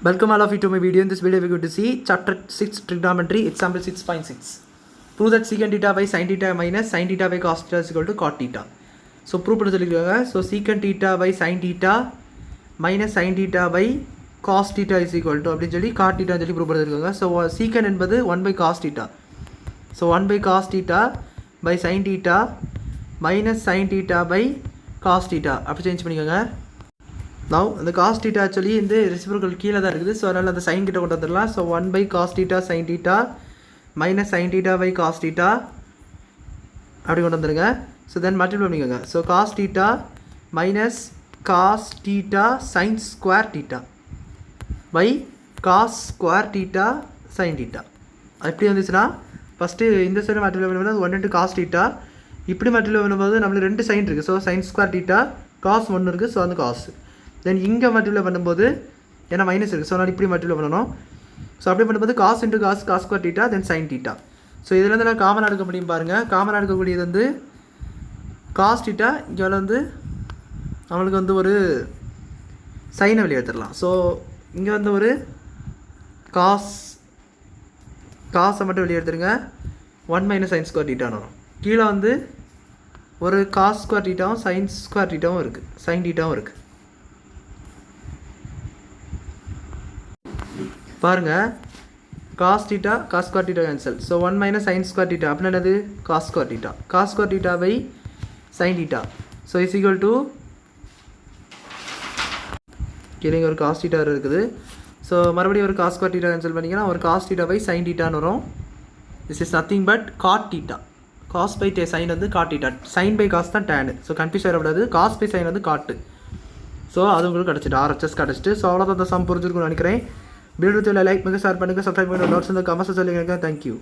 Welcome all of you to my video. In this video we are going to see chapter 6 trigonometry example 6.6. Prove that secant theta by sin theta minus sin theta by cos theta is equal to cot theta. So prove பண்ண சொல்லிருக்காங்க. So secant theta by sin theta minus sin theta by cos theta is equal to அப்படி சொல்லி cot theta சொல்லி prove பண்ணிருக்காங்க. So secant என்பது 1 by cos theta. So 1 by cos theta by sin theta minus sin theta by cos theta அப்படி change பண்ணிக்கோங்க. Now the cos theta actually in the reciprocal கீழே தான் இருக்குது. ஸோ அதனால் அந்த சைன் கிட்ட கொண்டு வந்துடலாம். So 1 by cos theta sin theta minus sin theta by cos theta அப்படி கொண்டு வந்துருங்க. ஸோ தென் மல்டிப்ளை பண்ணிக்கோங்க. So cos theta minus cos theta sin square theta by cos square theta sin theta எப்படி வந்துச்சுன்னா first இந்த side multiply பண்ணும்போது 1 into cos theta, இப்படி multiply பண்ணும்போது நம்மளுக்கு ரெண்டு சைன் இருக்குது. So sin square theta cos 1 இருக்குது. ஸோ அந்த காஸ் தென் இங்கே மல்டிப்ளை பண்ணும்போது ஏன்னா மைனஸ் இருக்குது. ஸோ அதனால் இப்படி மல்டிப்ளை பண்ணணும். ஸோ அப்படி பண்ணும்போது cos into cos cos square theta then sine theta. So இதுலேருந்து நான் காமனாக எடுக்க முடியும் பாருங்கள். காமனாக எடுக்கக்கூடியது வந்து காஸ் டீட்டா, இங்கே வந்து நம்மளுக்கு வந்து ஒரு சைனை வெளியே எடுத்துடலாம். ஸோ இங்கே வந்து ஒரு காசை மட்டும் வெளியே எடுத்துருங்க. 1 மைனஸ் சைன் ஸ்கொயர் டீட்டான்னு வரும். கீழே வந்து ஒரு காஸ் ஸ்கொயர் டீட்டாவும் சைன் ஸ்கொயர் டீட்டாவும் இருக்குது, சைன் டீட்டாவும் இருக்குது. பாருங்கள், cos theta cos square theta cancel. So 1 minus sine square theta அப்படின்னா என்னது cos square theta. Cos square theta by sine theta. So is equal to கீழே ஒரு காஸ் டீட்டா இருக்குது. ஸோ மறுபடியும் ஒரு காஸ் ஸ்கொயர் டீட்டா கேன்சல் பண்ணிங்கன்னா ஒரு cos theta by sin டீட்டான்னு வரும். This is nothing but cot theta. Cos by sin வந்து cot theta, sin by cos தான் டேனு. ஸோ கன்ஃபியூஸ் ஆகிடக்கூடாது. காஸ் பை சைன் வந்து காட்டு. ஸோ அது உங்களுக்கு கிடச்சிட்டு RHS கிடச்சிட்டு. ஸோ அவ்வளோதான் அந்த சம் புரிஞ்சிருக்குன்னு நினைக்கிறேன். வீடியோ லைக் பண்ணுங்கள், ஷேர் பண்ணுங்கள், சப்ஸ்கிரைப் பண்ணுங்கள். நோட்ஸ் இந்த கமெண்ட்ஸ் சொல்லுங்கள். தேங்க்யூ.